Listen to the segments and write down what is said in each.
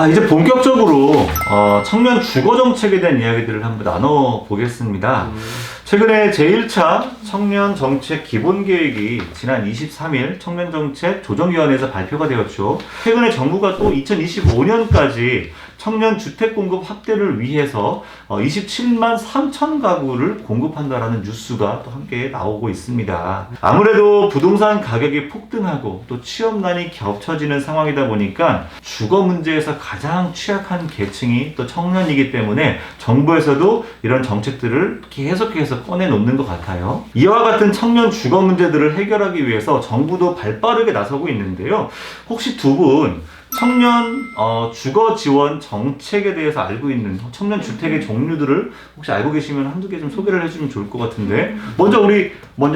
이제 본격적으로 청년 주거 정책에 대한 이야기들을 한번 나눠보겠습니다. 최근에 제1차 청년 정책 기본 계획이 지난 23일 청년정책 조정위원회에서 발표가 되었죠. 최근에 정부가 또 2025년까지 청년 주택 공급 확대를 위해서 27만 3천 가구를 공급한다라는 뉴스가 또 함께 나오고 있습니다. 아무래도 부동산 가격이 폭등하고 또 취업난이 겹쳐지는 상황이다 보니까 주거 문제에서 가장 취약한 계층이 또 청년이기 때문에 정부에서도 이런 정책들을 계속해서 꺼내놓는 것 같아요. 이와 같은 청년 주거 문제들을 해결하기 위해서 정부도 발빠르게 나서고 있는데요. 혹시 두 분 청년 주거 지원 정책에 대해서 알고 있는 청년 주택의 종류들을 혹시 알고 계시면 한두 개 좀 소개를 해주면 좋을 것 같은데, 먼저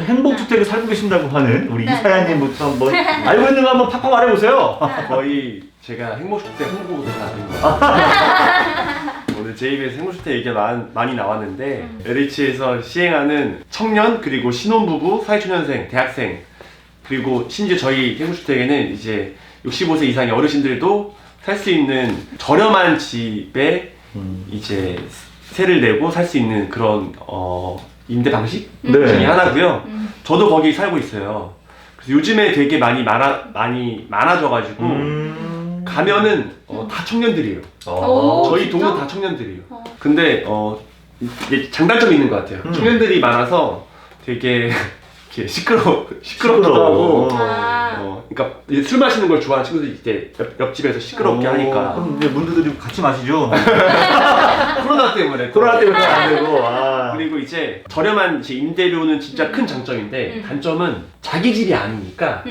행복주택에 살고 계신다고 하는 우리 이사야님부터 한번 알고 있는 거 한번 팍팍 말해보세요. 거의 제가 행복주택 홍보보다 나은 것 같아요. 오늘 제 입에서 행복주택 얘기가 많이 나왔는데 LH에서 시행하는 청년, 그리고 신혼부부, 사회초년생, 대학생, 그리고 심지어 저희 행복주택에는 이제 65세 이상의 어르신들도 살 수 있는 저렴한 집에 이제 세를 내고 살 수 있는 그런 임대 방식 중에 하나고요. 저도 거기 살고 있어요. 그래서 요즘에 되게 많이 많아져가지고 가면은 다 청년들이에요. 저희 진짜? 동은 다 청년들이에요. 근데 이게 장단점이 있는 것 같아요. 청년들이 많아서 되게 이렇게 시끄럽기도 하고. 그러니까 술 마시는 걸 좋아하는 친구들이 이제 옆집에서 시끄럽게 하니까. 그럼 이제 문 두드리고 같이 마시죠. 코로나 때문에. 코로나 때문에 안 되고. 그리고 이제 저렴한 임대료는 진짜 큰 장점인데 단점은 자기 집이 아니니까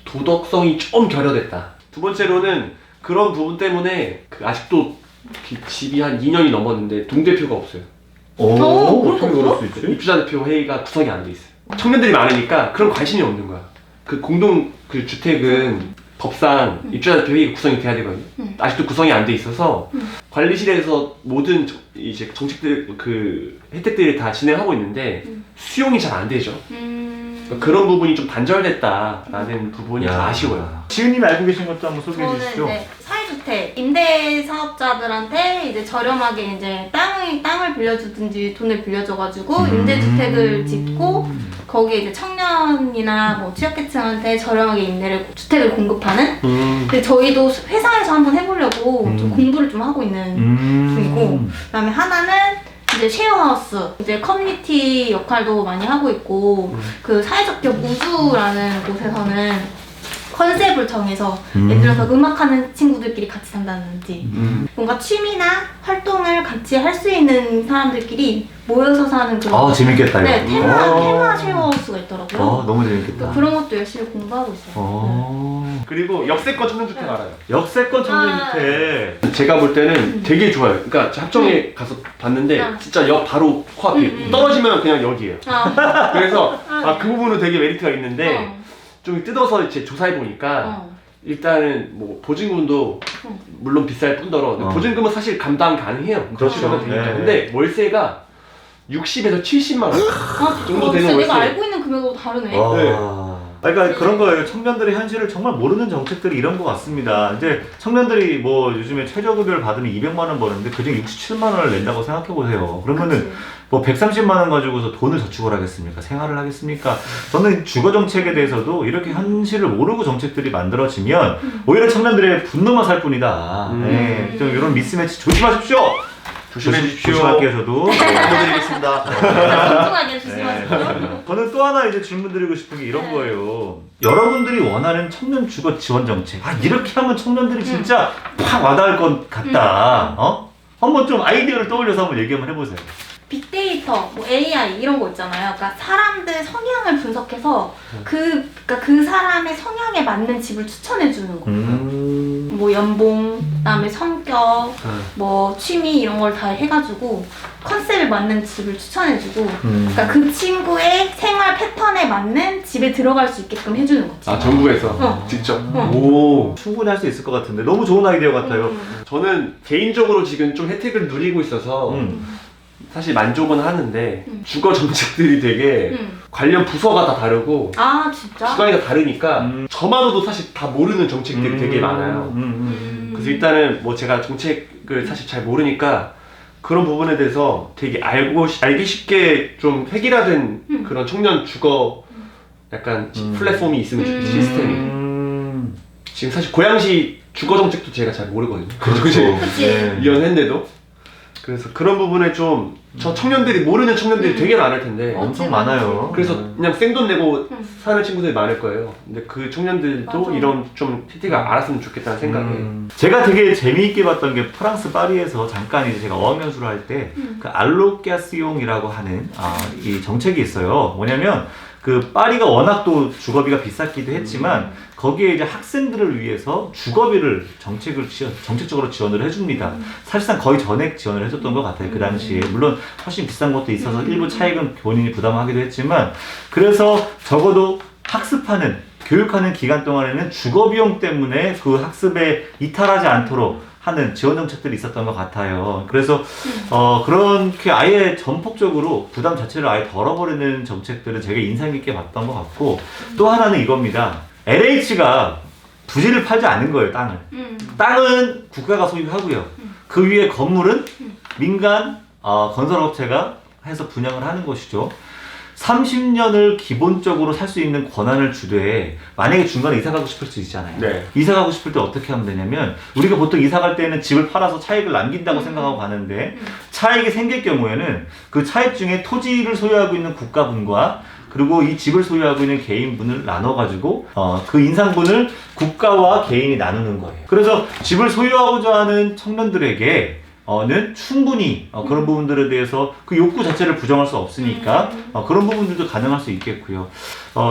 도덕성이 좀 결여됐다. 두 번째로는 그런 부분 때문에 아직도 집이 한 2년이 넘었는데 동대표가 없어요. 어떻게 그럴 수 있지? 입주자 대표 회의가 구성이 안 돼 있어요. 청년들이 많으니까 그런 관심이 없는 거야. 그 주택은 법상 입주자 대표 회의가 구성이 돼야 되거든요. 아직도 구성이 안 돼 있어서 관리실에서 모든 이제 정책들 혜택들을 다 진행하고 있는데 수용이 잘 안 되죠. 그런 부분이 좀 단절됐다라는 부분이 좀 아쉬워요. 지은님이 알고 계신 것도 한번 소개해 주시죠. 저는 이제 사회주택 임대 사업자들한테 이제 저렴하게 이제 땅을 빌려주든지 돈을 빌려줘가지고 임대주택을 짓고 거기에 이제 청년이나 뭐 취약계층한테 저렴하게 주택을 공급하는. 근데 저희도 회사에서 한번 해보려고 좀 공부를 좀 하고 있는 중이고, 그다음에 하나는 이제 쉐어하우스, 이제 커뮤니티 역할도 많이 하고 있고, 그 사회적 기업 우주라는 곳에서는 컨셉을 정해서 예를 들어서 음악하는 친구들끼리 같이 산다든지 뭔가 취미나 활동을 같이 할 수 있는 사람들끼리 모여서 사는 그런 재밌겠다. 네, 테마 쉐어하우스가 있더라고요. 너무 재밌겠다. 그런 것도 열심히 공부하고 있어요. 그리고 역세권 청년주택 알아요? 역세권 청년주택. 제가 볼 때는 되게 좋아요. 그러니까 합정에 가서 봤는데 진짜 역 바로 코앞이에요. 떨어지면 그냥 역이에요. 그래서 그 부분은 되게 메리트가 있는데 좀 뜯어서 이제 조사해 보니까 일단은 뭐 보증금도 물론 비쌀 뿐더러 보증금은 사실 감당 가능해요. 그렇죠. 되니까. 근데 월세가 60에서 70만 원 정도 되는 진짜 월세. 내가 알고 있는 금액하고 다르네. 그러니까 그런 거예요. 청년들의 현실을 정말 모르는 정책들이 이런 것 같습니다. 이제 청년들이 뭐 요즘에 최저급여를 받으면 200만 원 버는데 그중 67만 원을 낸다고 생각해 보세요. 그러면은 뭐 130만 원 가지고서 돈을 저축을 하겠습니까? 생활을 하겠습니까? 저는 주거 정책에 대해서도 이렇게 현실을 모르고 정책들이 만들어지면 오히려 청년들의 분노만 살 뿐이다. 네, 좀 이런 미스매치 조심하십시오. 조심할게요, 저도. 알려드리겠습니다. 신중하게 조심하세요. 저는 또 하나 이제 질문 드리고 싶은 게 이런 거예요. 여러분들이 원하는 청년 주거 지원 정책. 이렇게 하면 청년들이 진짜 팍 와닿을 것 같다. 한번 좀 아이디어를 떠올려서 한번 얘기 한번 해보세요. 빅데이터, 뭐 AI 이런 거 있잖아요. 그러니까 사람들 성향을 분석해서 그 사람의 성향에 맞는 집을 추천해 주는 거. 뭐 연봉, 그다음에 성격, 뭐 취미 이런 걸 다 해가지고 컨셉에 맞는 집을 추천해주고, 그러니까 그 친구의 생활 패턴에 맞는 집에 들어갈 수 있게끔 해주는 거지. 정부에서 직접. 오, 충분히 할 수 있을 것 같은데 너무 좋은 아이디어 같아요. 저는 개인적으로 지금 좀 혜택을 누리고 있어서 사실 만족은 하는데 주거 정책들이 되게 관련 부서가 다 다르고 진짜? 기관이 다 다르니까 저만으로도 사실 다 모르는 정책들이 되게 많아요. 그래서 일단은 뭐 제가 정책을 사실 잘 모르니까 그런 부분에 대해서 되게 알기 쉽게 좀 획일화된 그런 청년 주거 약간 플랫폼이 있으면 좋겠어요. 시스템이. 지금 사실 고양시 주거 정책도 제가 잘 모르거든요. 그렇죠. 그치. 네. 위원회인데도. 그래서 그런 부분에 좀 저 청년들이 모르는 청년들이 되게 많을 텐데 엄청 많아요. 그래서 그냥 생돈 내고 사는 친구들이 많을 거예요. 근데 그 청년들도 맞아. 이런 좀 혜택을 알았으면 좋겠다는 생각에 제가 되게 재미있게 봤던 게 프랑스 파리에서 잠깐 이제 제가 어학연수를 할 때 그 알로케아시옹이라고 하는 이 정책이 있어요. 뭐냐면 그 파리가 워낙 또 주거비가 비쌌기도 했지만 거기에 이제 학생들을 위해서 주거비를 정책적으로 지원을 해줍니다. 사실상 거의 전액 지원을 해줬던 것 같아요. 그 당시에. 물론 훨씬 비싼 것도 있어서 일부 차익은 본인이 부담하기도 했지만 그래서 적어도 학습하는 교육하는 기간 동안에는 주거 비용 때문에 그 학습에 이탈하지 않도록 하는 지원 정책들이 있었던 것 같아요. 그래서 그렇게 아예 전폭적으로 부담 자체를 아예 덜어버리는 정책들은 되게 인상 깊게 봤던 것 같고 또 하나는 이겁니다. LH가 부지를 팔지 않은 거예요, 땅을. 땅은 국가가 소유하고요. 그 위에 건물은 민간 건설업체가 해서 분양을 하는 것이죠. 30년을 기본적으로 살 수 있는 권한을 주되 만약에 중간에 이사 가고 싶을 수 있잖아요. 네. 이사 가고 싶을 때 어떻게 하면 되냐면 우리가 보통 이사 갈 때는 집을 팔아서 차익을 남긴다고 생각하고 가는데 차익이 생길 경우에는 그 차익 중에 토지를 소유하고 있는 국가분과 그리고 이 집을 소유하고 있는 개인분을 나눠가지고 그 인상분을 국가와 개인이 나누는 거예요. 그래서 집을 소유하고자 하는 청년들에게 는 충분히 그런 부분들에 대해서 그 욕구 자체를 부정할 수 없으니까 그런 부분들도 가능할 수 있겠고요.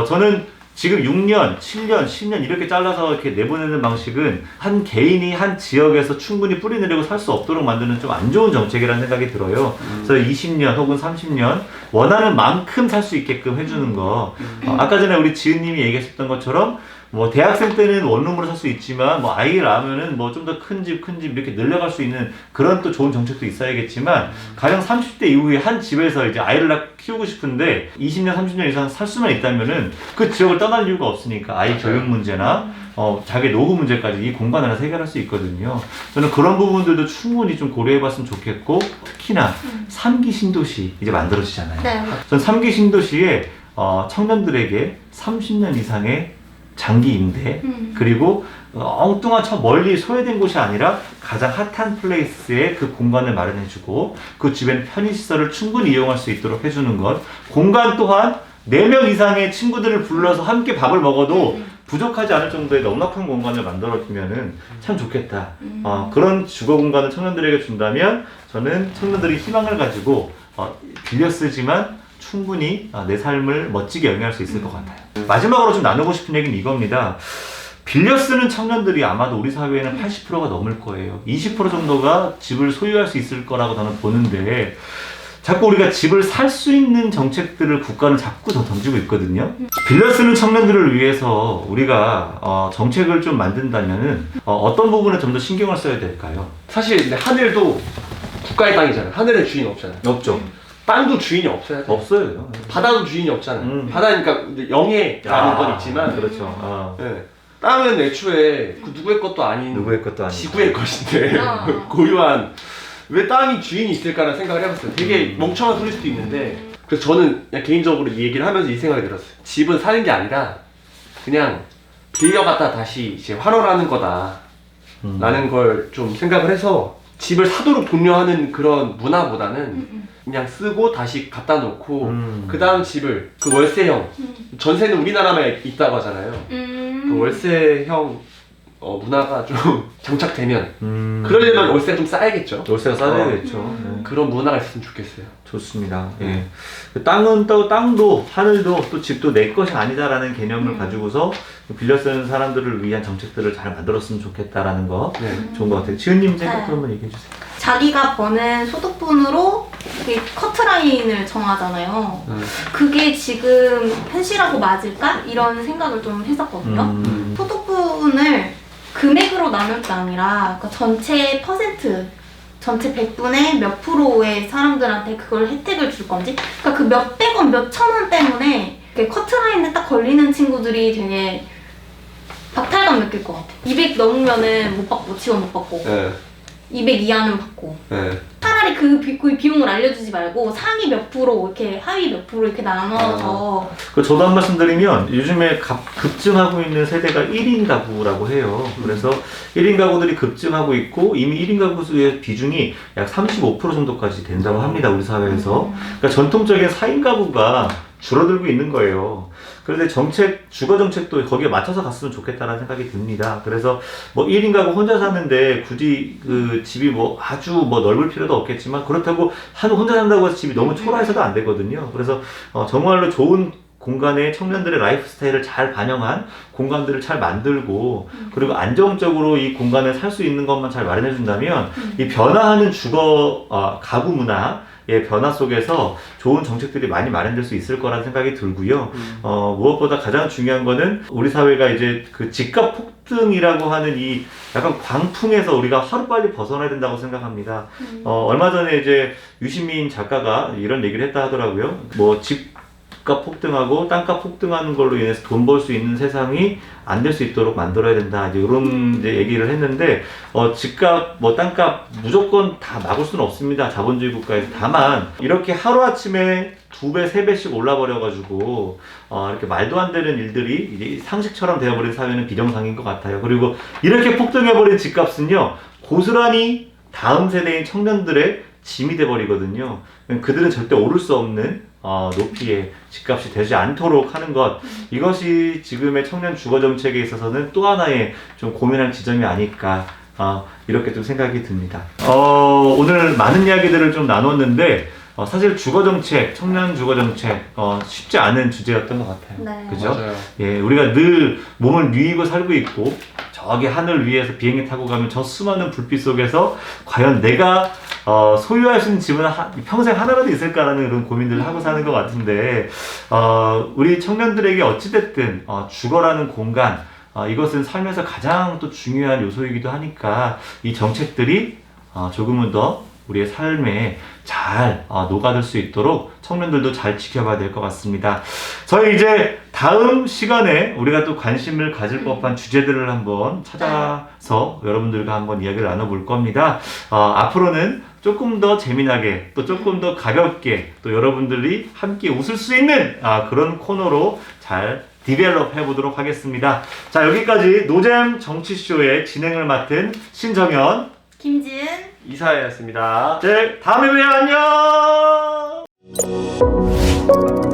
저는 지금 6년, 7년, 10년 이렇게 잘라서 이렇게 내보내는 방식은 한 개인이 한 지역에서 충분히 뿌리 내리고 살 수 없도록 만드는 좀 안 좋은 정책이라는 생각이 들어요. 그래서 20년 혹은 30년 원하는 만큼 살 수 있게끔 해주는 거. 아까 전에 우리 지은님이 얘기하셨던 것처럼 뭐 대학생 때는 원룸으로 살 수 있지만 뭐 아이를 낳으면은 뭐 좀 더 큰 집 이렇게 늘려갈 수 있는 그런 또 좋은 정책도 있어야겠지만 가령 30대 이후에 한 집에서 이제 아이를 키우고 싶은데 20년 30년 이상 살 수만 있다면은 그 지역을 떠날 이유가 없으니까 아이 교육 문제나 자기 노후 문제까지 이 공간 안에서 해결할 수 있거든요. 저는 그런 부분들도 충분히 좀 고려해봤으면 좋겠고 특히나 3기 신도시 이제 만들어지잖아요. 네. 전 3기 신도시에 청년들에게 30년 이상의 장기 임대 그리고 엉뚱한 멀리 소외된 곳이 아니라 가장 핫한 플레이스에 그 공간을 마련해주고 그 주변 편의시설을 충분히 이용할 수 있도록 해주는 것 공간 또한 4명 이상의 친구들을 불러서 함께 밥을 먹어도 부족하지 않을 정도의 넉넉한 공간을 만들어주면은 참 좋겠다. 그런 주거 공간을 청년들에게 준다면 저는 청년들이 희망을 가지고 빌려 쓰지만 충분히 내 삶을 멋지게 영위할 수 있을 것 같아요. 마지막으로 좀 나누고 싶은 얘기는 이겁니다. 빌려 쓰는 청년들이 아마도 우리 사회에는 80%가 넘을 거예요. 20% 정도가 집을 소유할 수 있을 거라고 저는 보는데 자꾸 우리가 집을 살 수 있는 정책들을 국가는 자꾸 더 던지고 있거든요. 빌려 쓰는 청년들을 위해서 우리가 정책을 좀 만든다면은 어떤 부분에 좀 더 신경을 써야 될까요? 사실 근데 하늘도 국가의 땅이잖아요. 하늘에 주인 없잖아요. 없죠. 땅도 주인이 없어야 돼요. 없어요. 바다도 주인이 없잖아요. 바다니까 영해라는 건 있지만 그렇죠. 네. 땅은 애초에 그 누구의 것도 아닌 누구의 것도 아니고 지구의 것인데 고유한 왜 땅이 주인이 있을까라는 생각을 해봤어요. 되게 멍청한 소리일 수도 있는데 그래서 저는 그냥 개인적으로 이 얘기를 하면서 이 생각이 들었어요. 집은 사는 게 아니라 그냥 빌려갔다 다시 이제 환원하는 거다 라는 걸 좀 생각을 해서 집을 사도록 독려하는 그런 문화보다는 그냥 쓰고 다시 갖다 놓고 그 다음 집을 그 월세형 전세는 우리나라만 있다고 하잖아요. 그 월세형 문화가 좀 정착되면 그러려면 월세가 좀 싸야겠죠. 월세가 싸야겠죠. 그런 문화가 있으면 좋겠어요. 좋습니다. 예. 땅은 또 땅도 하늘도 또 집도 내 것이 아니다라는 개념을 가지고서 빌려 쓰는 사람들을 위한 정책들을 잘 만들었으면 좋겠다라는 거 좋은 것 같아요. 지은님 생각 한번 얘기해 주세요. 자기가 버는 소득분으로 이렇게 커트라인을 정하잖아요. 그게 지금 현실하고 맞을까? 이런 생각을 좀 했었거든요. 소득분을 금액으로 나눌 게 아니라 그러니까 전체 퍼센트, 전체 100분의 몇 프로의 사람들한테 그걸 혜택을 줄 건지 그러니까 그 몇백 원, 몇천 원 때문에 커트라인에 딱 걸리는 친구들이 되게 박탈감 느낄 것 같아. 200 넘으면은 못 받고, 지원 못 받고. 네. 200 이하는 받고. 네. 차라리 그 비용을 알려주지 말고 상위 몇 프로 이렇게 하위 몇 프로 이렇게 나눠서 그 저도 한 말씀 드리면 요즘에 급증하고 있는 세대가 1인 가구라고 해요. 그래서 1인 가구들이 급증하고 있고 이미 1인 가구 수의 비중이 약 35% 정도까지 된다고 합니다. 우리 사회에서. 그러니까 전통적인 4인 가구가 줄어들고 있는 거예요. 그런데 주거 정책도 거기에 맞춰서 갔으면 좋겠다라는 생각이 듭니다. 그래서 뭐 1인 가구 혼자 사는데 굳이 그 집이 뭐 아주 뭐 넓을 필요도 없겠지만 그렇다고 혼자 산다고 해서 집이 너무 초라해서도 안 되거든요. 그래서 정말로 좋은 공간에 청년들의 라이프 스타일을 잘 반영한 공간들을 잘 만들고 그리고 안정적으로 이 공간에 살 수 있는 것만 잘 마련해 준다면 이 변화하는 가구 문화의 변화 속에서 좋은 정책들이 많이 마련될 수 있을 거라는 생각이 들고요. 무엇보다 가장 중요한 거는 우리 사회가 이제 그 집값 폭등이라고 하는 이 약간 광풍에서 우리가 하루빨리 벗어나야 된다고 생각합니다. 얼마 전에 이제 유시민 작가가 이런 얘기를 했다 하더라고요. 뭐 집값 폭등하고 땅값 폭등하는 걸로 인해서 돈 벌 수 있는 세상이 안 될 수 있도록 만들어야 된다. 이제 이런 이제 얘기를 했는데, 집값, 뭐 땅값 무조건 다 막을 수는 없습니다. 자본주의 국가에서. 다만, 이렇게 하루아침에 2배, 3배씩 올라버려가지고, 이렇게 말도 안 되는 일들이 이제 상식처럼 되어버린 사회는 비정상인 것 같아요. 그리고 이렇게 폭등해버린 집값은요, 고스란히 다음 세대인 청년들의 짐이 돼버리거든요. 그들은 절대 오를 수 없는 높이의 집값이 되지 않도록 하는 것, 이것이 지금의 청년 주거 정책에 있어서는 또 하나의 좀 고민할 지점이 아닐까, 이렇게 좀 생각이 듭니다. 오늘 많은 이야기들을 좀 나눴는데 사실 주거 정책, 청년 주거 정책 쉽지 않은 주제였던 것 같아요. 네. 그죠? 맞아요. 예, 우리가 늘 몸을 누이고 살고 있고 저기 하늘 위에서 비행기 타고 가면 저 수많은 불빛 속에서 과연 내가 소유할 수 있는 집은 평생 하나라도 있을까라는 그런 고민들을 하고 사는 것 같은데, 우리 청년들에게 어찌됐든 주거라는 공간, 이것은 삶에서 가장 또 중요한 요소이기도 하니까 이 정책들이 조금은 더 우리의 삶에 잘 녹아들 수 있도록 청년들도 잘 지켜봐야 될 것 같습니다. 저희 이제 다음 시간에 우리가 또 관심을 가질 법한 주제들을 한번 찾아서 여러분들과 한번 이야기를 나눠볼 겁니다. 앞으로는 조금 더 재미나게 또 조금 더 가볍게 또 여러분들이 함께 웃을 수 있는 그런 코너로 잘 디벨롭 해보도록 하겠습니다. 자, 여기까지 노잼 정치쇼의 진행을 맡은 신정현, 김지은 이사였습니다. 네, 다음에 봬요. 안녕.